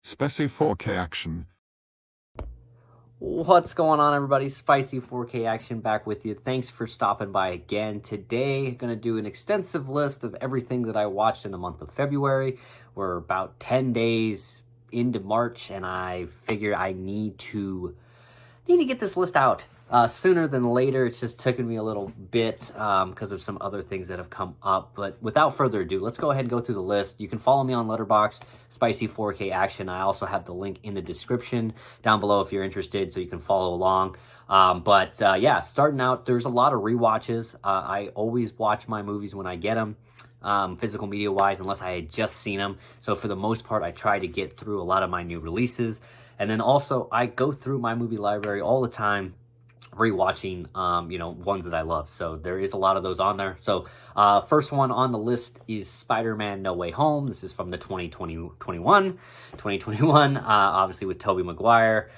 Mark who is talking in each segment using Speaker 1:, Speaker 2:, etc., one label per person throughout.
Speaker 1: Spicy 4K action.
Speaker 2: What's going on, everybody? Spicy 4K Action back with you. Thanks for stopping by again. Today, going to do an extensive list of everything that I watched in the month of February. We're about 10 days into March, and I figure I need to get this list out sooner than later. It's just taken me a little bit because of some other things that have come up. But without further ado, let's go ahead and go through the list. You can follow me on Letterboxd, Spicy 4K Action. I also have the link in the description down below if you're interested, so you can follow along. Yeah, starting out, there's a lot of rewatches. I always watch my movies when I get them. Physical media wise, unless I had just seen them. So for the most part, I try to get through a lot of my new releases. And then also, I go through my movie library all the time, rewatching, ones that I love. So there is a lot of those on there. So first one on the list is Spider-Man No Way Home. This is from the 2021, obviously with Tobey Maguire,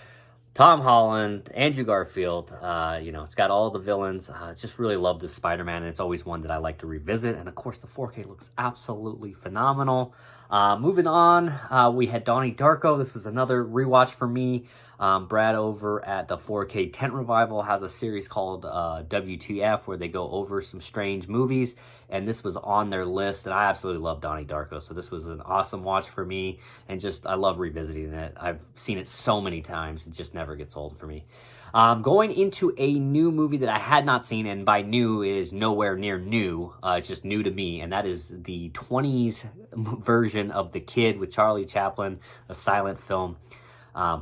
Speaker 2: Tom Holland, Andrew Garfield. It's got all the villains. Just really love this Spider-Man, and it's always one that I like to revisit. And of course, the 4K looks absolutely phenomenal. Moving on, we had Donnie Darko. This was another rewatch for me. Brad over at the 4K Tent Revival has a series called WTF, where they go over some strange movies, and this was on their list, and I absolutely love Donnie Darko, so this was an awesome watch for me, and just I love revisiting it. I've seen it so many times, it just never gets old for me. Going into a new movie that I had not seen, and by new is nowhere near new, it's just new to me, and that is the 20s version of The Kid with Charlie Chaplin, a silent film.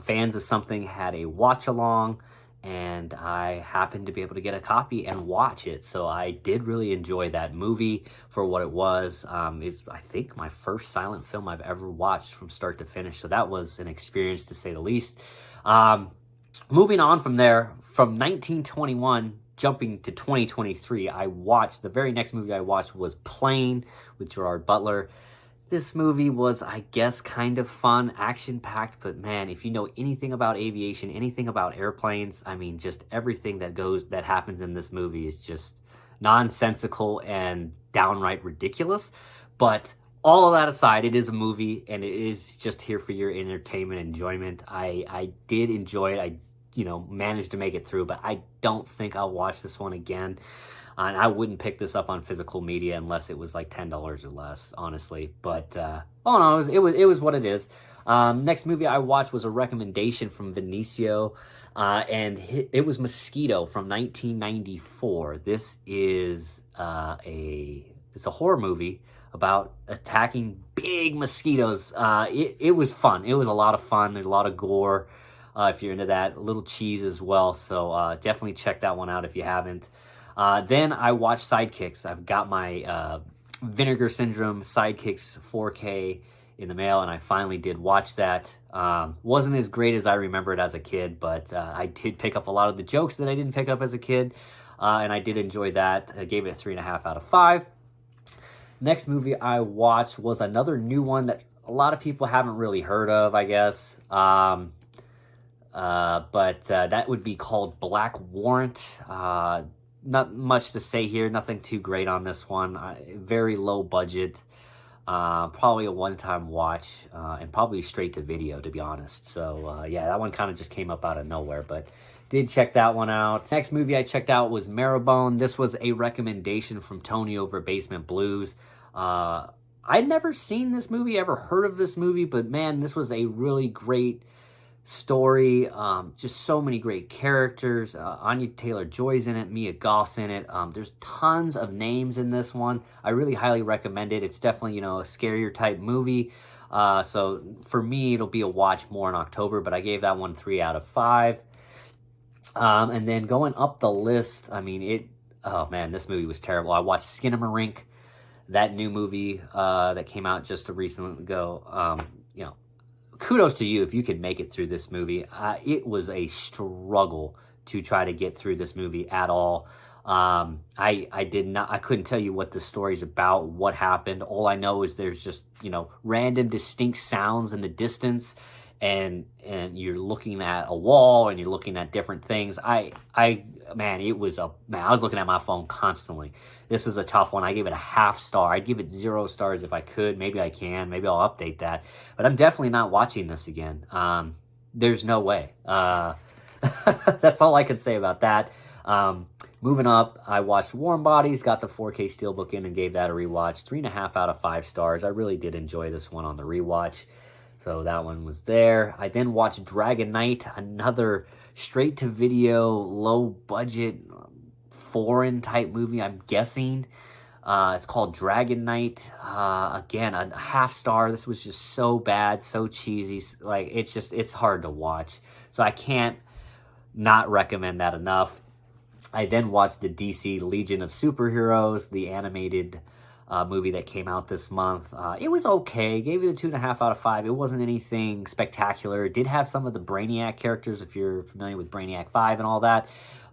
Speaker 2: Fans of Something had a watch along, and I happened to be able to get a copy and watch it. So I did really enjoy that movie for what it was. It's, I think, my first silent film I've ever watched from start to finish. So that was an experience, to say the least. Moving on from there, from 1921, jumping to 2023, the very next movie I watched was Plane with Gerard Butler. This movie was, I guess, kind of fun, action-packed, but man, if you know anything about aviation, anything about airplanes, I mean, just everything that happens in this movie is just nonsensical and downright ridiculous. But all of that aside, it is a movie, and it is just here for your entertainment enjoyment. I did enjoy it. I managed to make it through, but I don't think I'll watch this one again. And I wouldn't pick this up on physical media unless it was like $10 or less, honestly. But it was what it is. Next movie I watched was a recommendation from Vinicio, and it was Mosquito from 1994. This is it's a horror movie about attacking big mosquitoes. It was fun. It was a lot of fun. There's a lot of gore. If you're into that, a little cheese as well. So definitely check that one out if you haven't. Then I watched Sidekicks. I've got my Vinegar Syndrome Sidekicks 4K in the mail, and I finally did watch that. Wasn't as great as I remember it as a kid, but I did pick up a lot of the jokes that I didn't pick up as a kid, and I did enjoy that. I gave it a 3.5 out of 5. Next movie I watched was another new one that a lot of people haven't really heard of, I guess. That would be called Black Warrant. Not much to say here. Nothing too great on this one. Very low budget. Probably a one-time watch, and probably straight to video, to be honest. So, yeah, that one kind of just came up out of nowhere, but did check that one out. Next movie I checked out was Marrowbone. This was a recommendation from Tony over Basement Blues. I'd never seen this movie, ever heard of this movie, but man, this was a really great story. Just so many great characters. Anya Taylor-Joy's in it, Mia Goth's in it. There's tons of names in this one. I really highly recommend it. It's definitely, a scarier type movie. So for me, it'll be a watch more in October, but I gave that one 3 out of 5. And then going up the list, I mean, oh man, this movie was terrible. I watched Skinamarink, that new movie that came out just recently ago. Kudos to you if you could make it through this movie. It was a struggle to try to get through this movie at all. I couldn't tell you what the story's about, what happened. All I know is there's just, random distinct sounds in the distance, and you're looking at a wall and you're looking at different things. I man, I was looking at my phone constantly. This was a tough one. I gave it a half star. I'd give it 0 stars if I could. Maybe I can. Maybe I'll update that. But I'm definitely not watching this again. There's no way. That's all I can say about that. Moving up, I watched Warm Bodies, got the 4K Steelbook in and gave that a rewatch. 3.5 out of 5 stars. I really did enjoy this one on the rewatch. So that one was there. I then watched Dragon Knight, another straight-to-video, low-budget, foreign-type movie, I'm guessing. It's called Dragon Knight. Again, a half star. This was just so bad, so cheesy. Like, it's hard to watch. So I can't not recommend that enough. I then watched the DC Legion of Superheroes, the animated movie that came out this month. It was okay. Gave it a 2.5 out of 5. It wasn't anything spectacular. It did have some of the Brainiac characters, if you're familiar with Brainiac 5 and all that.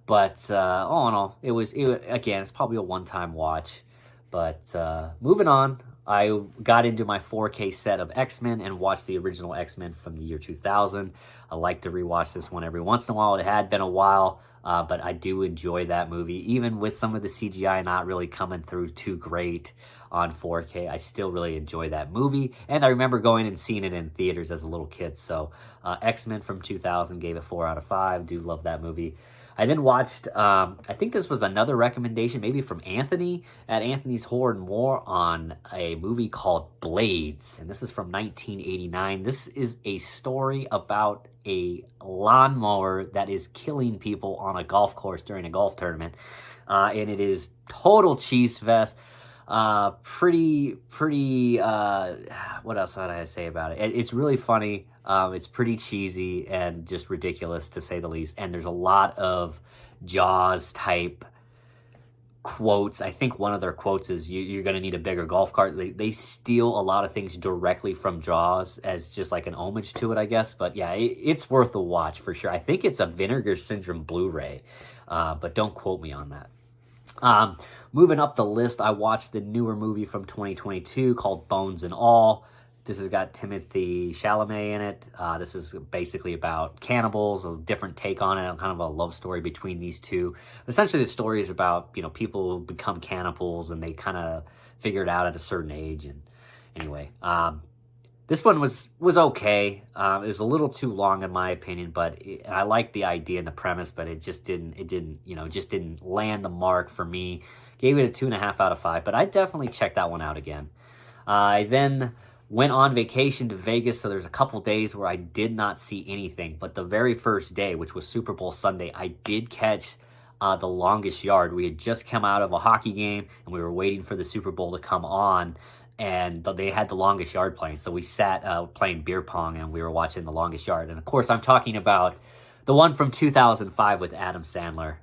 Speaker 2: But all in all, again, it's probably a one-time watch. But moving on, I got into my 4K set of X-Men and watched the original X-Men from the year 2000. I like to rewatch this one every once in a while. It had been a while, but I do enjoy that movie. Even with some of the CGI not really coming through too great on 4K, I still really enjoy that movie. And I remember going and seeing it in theaters as a little kid. So X-Men from 2000 gave it 4 out of 5. Do love that movie. I then watched, I think this was another recommendation, maybe from Anthony, at Anthony's Horror and More, on a movie called Blades. And this is from 1989. This is a story about a lawnmower that is killing people on a golf course during a golf tournament. And it is total cheese fest. Pretty, what else would I say about it? It's really funny. It's pretty cheesy and just ridiculous, to say the least. And there's a lot of Jaws type quotes. I think one of their quotes is, you're going to need a bigger golf cart. They steal a lot of things directly from Jaws as just like an homage to it, I guess. But yeah, it's worth a watch for sure. I think it's a Vinegar Syndrome Blu-ray, but don't quote me on that. Moving up the list, I watched the newer movie from 2022 called Bones and All. This has got Timothée Chalamet in it. This is basically about cannibals, a different take on it, kind of a love story between these two. Essentially, the story is about, people who become cannibals and they kind of figure it out at a certain age. And anyway, this one was okay. It was a little too long in my opinion, but I liked the idea and the premise, but it just didn't land the mark for me. Gave it a 2.5 out of 5, but I definitely check that one out again. I then went on vacation to Vegas, so there's a couple days where I did not see anything. But the very first day, which was Super Bowl Sunday, I did catch The Longest Yard. We had just come out of a hockey game, and we were waiting for the Super Bowl to come on, and they had The Longest Yard playing. So we sat playing beer pong, and we were watching The Longest Yard. And of course, I'm talking about the one from 2005 with Adam Sandler.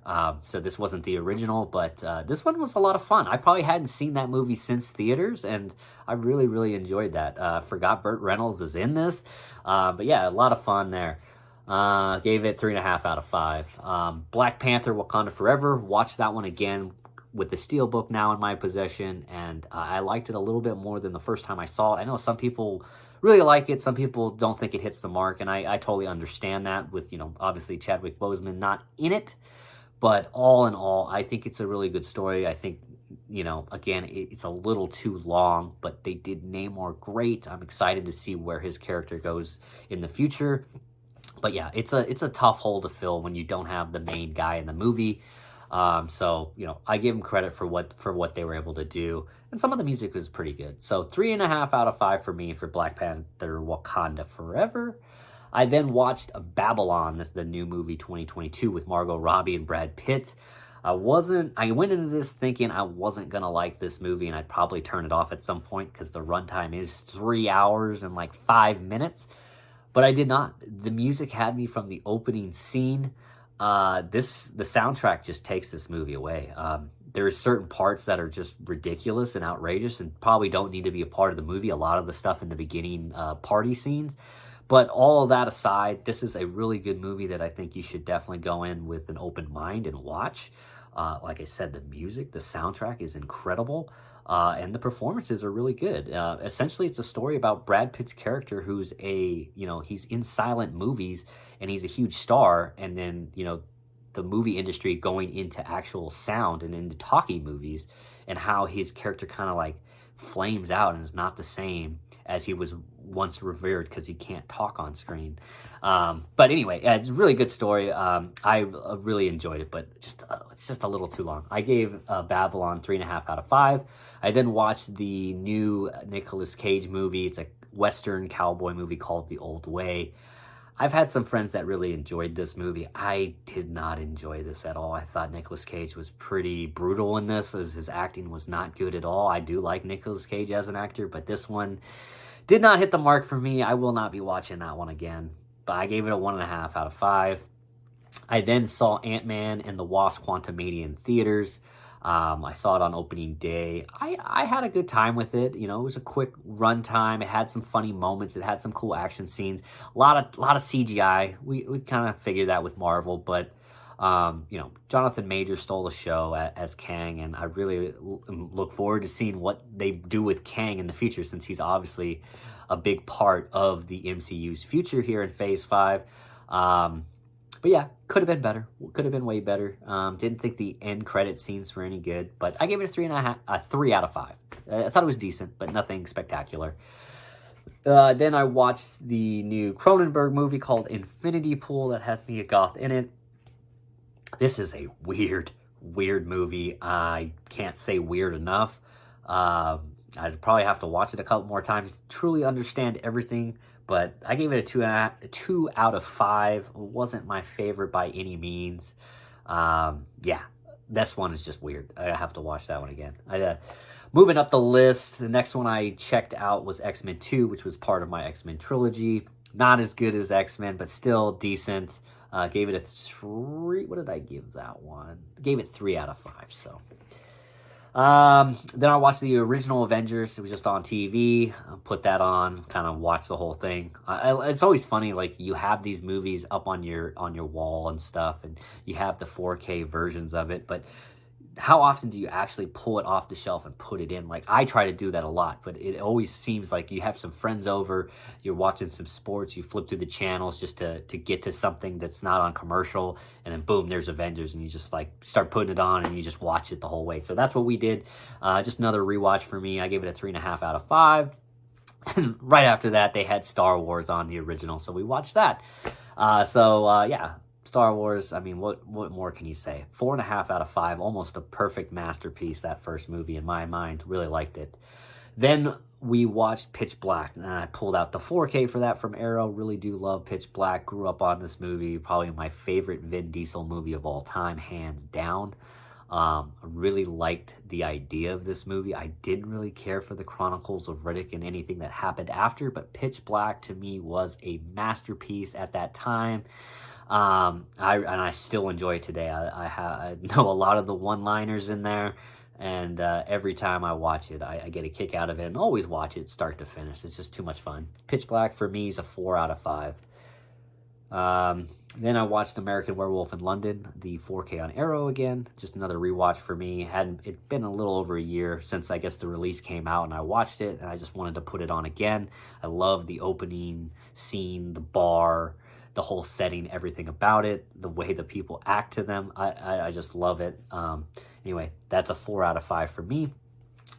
Speaker 2: So this wasn't the original, but this one was a lot of fun. I probably hadn't seen that movie since theaters, and I really, really enjoyed that. Forgot Burt Reynolds is in this. But yeah, a lot of fun there. Gave it 3.5 out of 5. Black Panther Wakanda Forever. Watched that one again with the Steelbook now in my possession, and I liked it a little bit more than the first time I saw it. I know some people really like it. Some people don't think it hits the mark, and I totally understand that with, obviously Chadwick Boseman not in it. But all in all, I think it's a really good story. I think, again, it's a little too long, but they did Namor great. I'm excited to see where his character goes in the future. But yeah, it's a tough hole to fill when you don't have the main guy in the movie. So, I give them credit for what they were able to do. And some of the music was pretty good. So 3.5 out of 5 for me for Black Panther Wakanda Forever. I then watched Babylon. That's the new movie 2022 with Margot Robbie and Brad Pitt. I went into this thinking I wasn't going to like this movie, and I'd probably turn it off at some point because the runtime is 3 hours and like 5 minutes. But I did not. The music had me from the opening scene. The soundtrack just takes this movie away. There are certain parts that are just ridiculous and outrageous and probably don't need to be a part of the movie. A lot of the stuff in the beginning party scenes. But all of that aside, this is a really good movie that I think you should definitely go in with an open mind and watch. Like I said, the music, the soundtrack is incredible. and the performances are really good. Essentially, it's a story about Brad Pitt's character, who's he's in silent movies and he's a huge star, and then the movie industry going into actual sound and into talkie movies, and how his character kind of like flames out and is not the same as he was once revered because he can't talk on screen. But anyway, yeah, it's a really good story. I really enjoyed it, but it's just a little too long. I gave Babylon 3.5 out of 5. I then watched the new Nicolas Cage movie. It's a Western cowboy movie called The Old Way. I've had some friends that really enjoyed this movie. I did not enjoy this at all. I thought Nicolas Cage was pretty brutal in this, as his acting was not good at all. I do like Nicolas Cage as an actor, but this one did not hit the mark for me. I will not be watching that one again. But I gave it a 1.5 out of 5. I then saw Ant-Man and the Wasp: Quantumania in theaters. I saw it on opening day. I had a good time with it. It was a quick run time. It had some funny moments. It had some cool action scenes. A lot of CGI. We kind of figured that with Marvel, but Jonathan Majors stole the show as Kang, and I really look forward to seeing what they do with Kang in the future, since he's obviously a big part of the MCU's future here in Phase 5. But yeah, could have been better. Could have been way better. Didn't think the end credit scenes were any good, but I gave it a 3 out of 5. I thought it was decent, but nothing spectacular. Then I watched the new Cronenberg movie called Infinity Pool that has Mia Goth in it. This is a weird movie. I can't say weird enough. I'd probably have to watch it a couple more times to truly understand everything. But I gave it a 2 out of 5. It wasn't my favorite by any means. Yeah, this one is just weird. I have to watch that one again. Moving up the list, the next one I checked out was X-Men 2, which was part of my X-Men trilogy. Not as good as X-Men, but still decent. Gave it a 3. What did I give that one? Gave it 3 out of 5. So. Then I watched the original Avengers. It was just on TV. Put that on, kind of watched the whole thing. It's always funny, like you have these movies up on your wall and stuff, and you have the 4K versions of it, but how often do you actually pull it off the shelf and put it in? Like, I try to do that a lot, but it always seems like you have some friends over, you're watching some sports, you flip through the channels just to get to something that's not on commercial, and then boom, there's Avengers, and you just like start putting it on and you just watch it the whole way. So that's what we did. Just another rewatch for me. I gave it a 3.5 out of 5. And right after that, they had Star Wars on, the original, so we watched that. Yeah. Star Wars, I mean, what more can you say? 4.5 out of 5, almost a perfect masterpiece, that first movie in my mind. Really liked it. Then we watched Pitch Black, and I pulled out the 4K for that from Arrow. Really do love Pitch Black. Grew up on this movie. Probably my favorite Vin Diesel movie of all time, hands down. I really liked the idea of this movie. I didn't really care for the Chronicles of Riddick and anything that happened after, but Pitch Black to me was a masterpiece at that time. I still enjoy it today. I know a lot of the one-liners in there, and every time I watch it, I get a kick out of it, and always watch it start to finish. It's just too much fun. Pitch Black for me is a 4 out of 5. Then I watched American Werewolf in London, the 4K on Arrow again. Just another rewatch for me. It's been a little over a year since I guess the release came out, and I watched it, and I just wanted to put it on again. I love the opening scene, the bar, the whole setting, everything about it, the way the people act to them. I just love it. Anyway, that's a 4 out of 5 for me.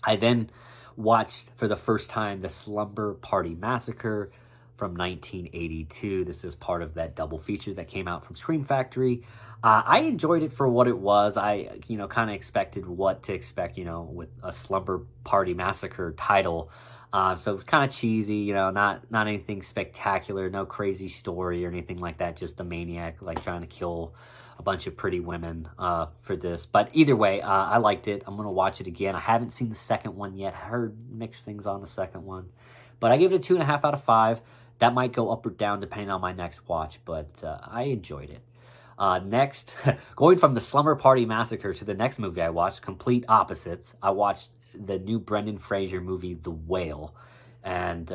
Speaker 2: I then watched for the first time the Slumber Party Massacre from 1982. This is part of that double feature that came out from Scream Factory. I enjoyed it for what it was. I, kind of expected what to expect, with a Slumber Party Massacre title. So it's kind of cheesy, not anything spectacular, no crazy story or anything like that. Just a maniac like trying to kill a bunch of pretty women for this. But either way, I liked it. I'm going to watch it again. I haven't seen the second one yet. I heard mixed things on the second one. But I gave it a 2.5 out of 5. That might go up or down depending on my next watch, but I enjoyed it. Next, going from the Slumber Party Massacre to the next movie I watched, complete opposites. I watched the new Brendan Fraser movie, The Whale. And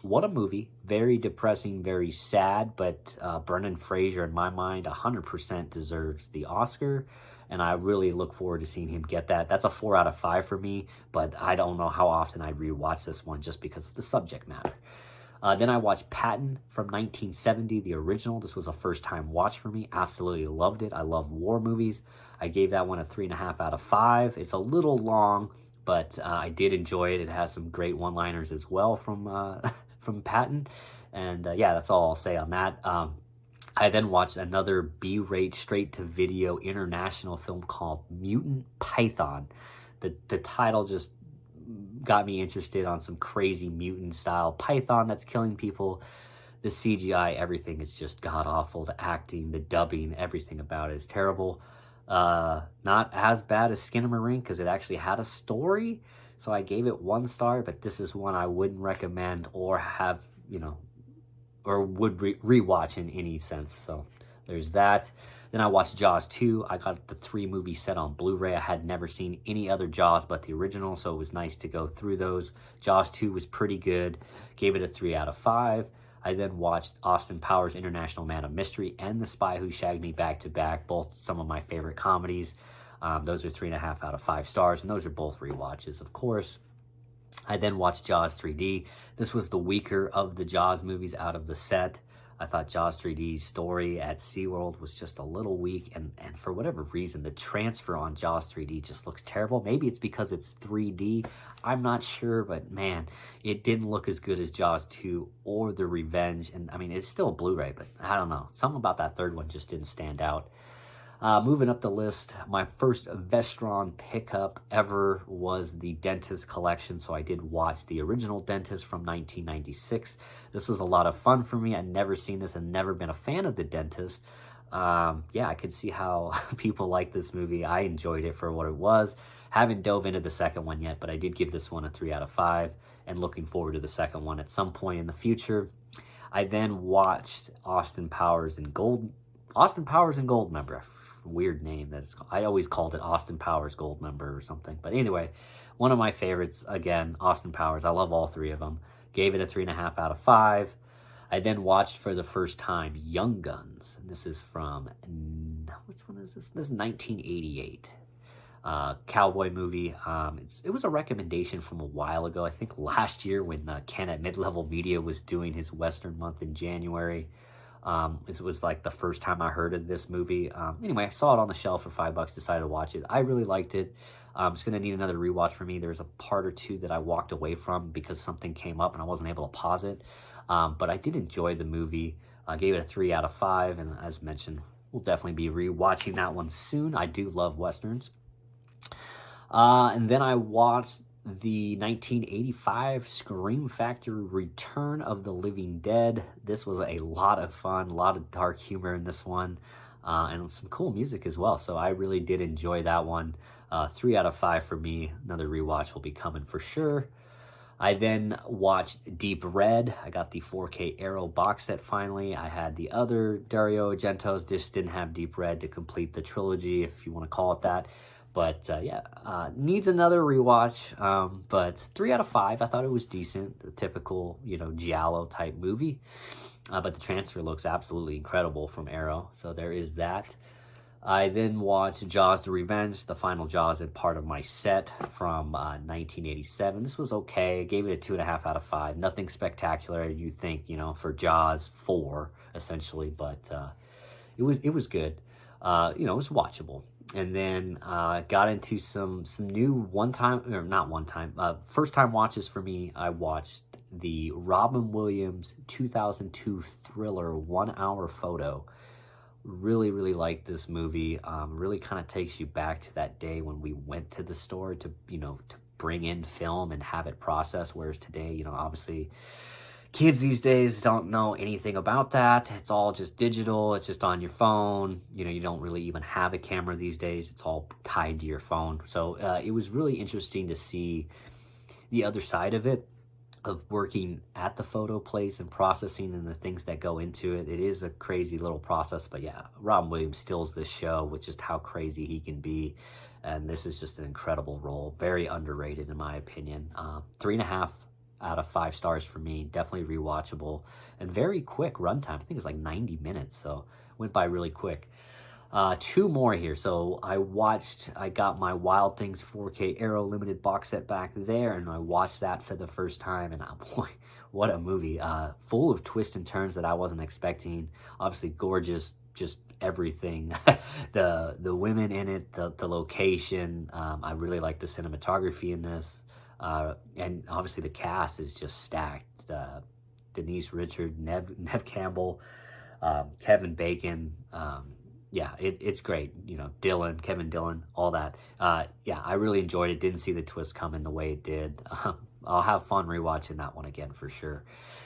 Speaker 2: what a movie. Very depressing, very sad, but Brendan Fraser, in my mind, 100% deserves the Oscar. and I really look forward to seeing him get that. That's a 4 out of 5 for me, but I don't know how often I'd rewatch this one just because of the subject matter. Then I watched Patton from 1970, the original. This was a first-time watch for me. Absolutely loved it. I love war movies. I gave that one a 3.5 out of 5. It's a little long, but I did enjoy it. It has some great one-liners as well from from Patton. And yeah, that's all I'll say on that. I then watched another B-rate straight-to-video international film called Mutant Python. The title just got me interested on some crazy mutant style python that's killing people. The CGI, everything is just god awful. The acting, the dubbing, everything about it is terrible. Not as bad as Skinamarink because it actually had a story, so I gave it 1 star, but this is one I wouldn't recommend or have, or would rewatch in any sense. So there's that. Then I watched Jaws 2. I got the 3 movie set on Blu-ray. I had never seen any other Jaws but the original, so it was nice to go through those. Jaws 2 was pretty good. Gave it a 3 out of 5. I then watched Austin Powers' International Man of Mystery and The Spy Who Shagged Me back to back, both some of my favorite comedies. Those are 3.5 out of 5 stars, and those are both rewatches, of course. I then watched Jaws 3D. This was the weaker of the Jaws movies out of the set. I thought Jaws 3D's story at SeaWorld was just a little weak, and for whatever reason, the transfer on Jaws 3D just looks terrible. Maybe it's because it's 3D. I'm not sure, but man, it didn't look as good as Jaws 2 or The Revenge. And I mean, it's still a Blu-ray, but I don't know. Something about that third one just didn't stand out. Moving up the list, my first Vestron pickup ever was the Dentist collection. So I did watch the original Dentist from 1996. This was a lot of fun for me. I'd never seen this and never been a fan of the Dentist. Yeah, I could see how people like this movie. I enjoyed it for what it was. Haven't dove into the second one yet, but I did give this one a 3 out of 5 and looking forward to the second one at some point in the future. I then watched Austin Powers and Goldmember. Weird name. I always called it Austin Powers Goldmember or something. But anyway, one of my favorites, again, Austin Powers. I love all 3 of them. Gave it a 3.5 out of 5. I then watched for the first time Young Guns. This is from, which one is this? This is 1988. Cowboy movie. It was a recommendation from a while ago. I think last year when Ken at Mid-Level Media was doing his Western month in January. It was like the first time I heard of this movie. Anyway, I saw it on the shelf for $5, decided to watch it. I really liked it. It's going to need another rewatch for me. There's a part or two that I walked away from because something came up and I wasn't able to pause it. But I did enjoy the movie. I gave it a 3 out of 5. And as mentioned, we'll definitely be rewatching that one soon. I do love Westerns. And then I watched the 1985 Scream Factory Return of the Living Dead. This was a lot of fun, a lot of dark humor in this one, and some cool music as well. So I really did enjoy that one. 3 out of 5 for me. Another rewatch will be coming for sure. I then watched Deep Red. I got the 4K Arrow box set finally. I had the other Dario Argento's, just didn't have Deep Red to complete the trilogy, if you want to call it that. But yeah, needs another rewatch. But 3 out of 5, I thought it was decent. The typical, giallo type movie. But the transfer looks absolutely incredible from Arrow. So there is that. I then watched Jaws: The Revenge, the final Jaws and part of my set from 1987. This was okay. I gave it a 2.5 out of 5. Nothing spectacular, you think, for Jaws 4, essentially. But it was good. It was watchable. And then got into some new first time watches for me. I watched the Robin Williams 2002 thriller 1 Hour Photo. Really, really liked this movie. Really kind of takes you back to that day when we went to the store to bring in film and have it processed. Whereas today, obviously kids these days don't know anything about that. It's all just digital. It's just on your phone. You don't really even have a camera these days. It's all tied to your phone. So it was really interesting to see the other side of it, of working at the photo place and processing and the things that go into it. It is a crazy little process, but yeah, Robin Williams steals this show with just how crazy he can be. And this is just an incredible role. Very underrated in my opinion. 3.5 out of 5 stars for me. Definitely rewatchable and very quick runtime. I think it's like 90 minents, so went by really quick. Two more here. So I got my Wild Things 4K Arrow limited box set back there, and I watched that for the first time, and boy, what a movie. Full of twists and turns that I wasn't expecting. Obviously gorgeous, just everything. The women in it, the location. I really like the cinematography in this. And obviously the cast is just stacked. Denise Richard, Nev Campbell, Kevin Bacon. Yeah, it's great. You know, Kevin Dillon, all that. Yeah, I really enjoyed it. Didn't see the twist coming the way it did. I'll have fun rewatching that one again for sure.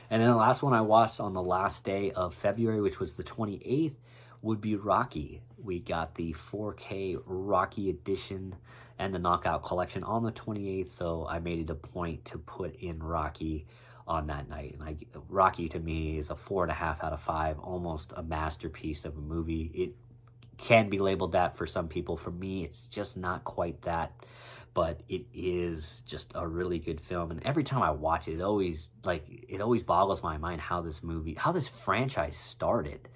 Speaker 2: And then the last one I watched on the last day of February, which was the 28th, would be Rocky. We got the 4K Rocky edition and the Knockout Collection on the 28th, so I made it a point to put in Rocky on that night. And Rocky to me is a 4.5 out of 5, almost a masterpiece of a movie. It can be labeled that for some people. For me, it's just not quite that, but it is just a really good film. And every time I watch it, it always boggles my mind how this franchise started.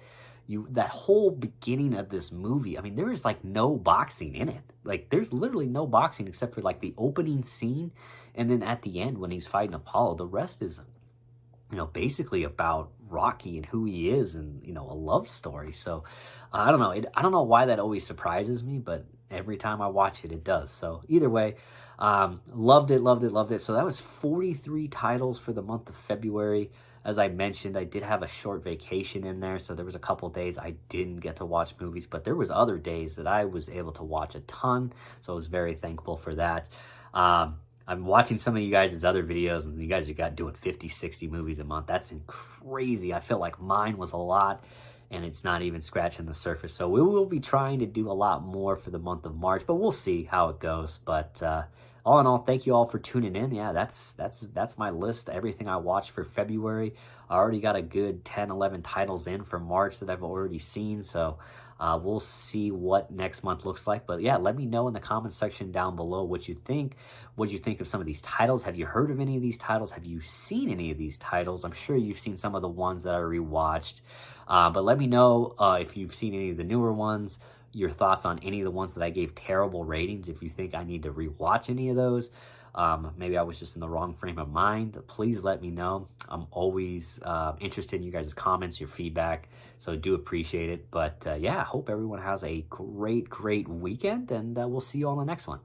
Speaker 2: That whole beginning of this movie, I mean, there is like no boxing in it. Like, there's literally no boxing except for like the opening scene, and then at the end when he's fighting Apollo. The rest is, you know, basically about Rocky and who he is, and, you know, a love story. So I don't know. I don't know why that always surprises me, but every time I watch it, it does. So either way, loved it. So that was 43 titles for the month of February. As I mentioned, I did have a short vacation in there, so there was a couple days I didn't get to watch movies, but there was other days that I was able to watch a ton, so I was very thankful for that. I'm watching some of you guys' other videos, and you guys are doing 50, 60 movies a month. That's crazy. I feel like mine was a lot, and it's not even scratching the surface. So we will be trying to do a lot more for the month of March, but we'll see how it goes. But all in all, thank you all for tuning in. Yeah, that's my list. Everything I watched for February. I already got a good 10, 11 titles in for March that I've already seen. So we'll see what next month looks like. But yeah, let me know in the comment section down below what you think. What do you think of some of these titles? Have you heard of any of these titles? Have you seen any of these titles? I'm sure you've seen some of the ones that I rewatched. But let me know if you've seen any of the newer ones, your thoughts on any of the ones that I gave terrible ratings. If you think I need to rewatch any of those, maybe I was just in the wrong frame of mind, please let me know. I'm always interested in you guys' comments, your feedback, so I do appreciate it. But yeah, I hope everyone has a great weekend, and we'll see you on the next one.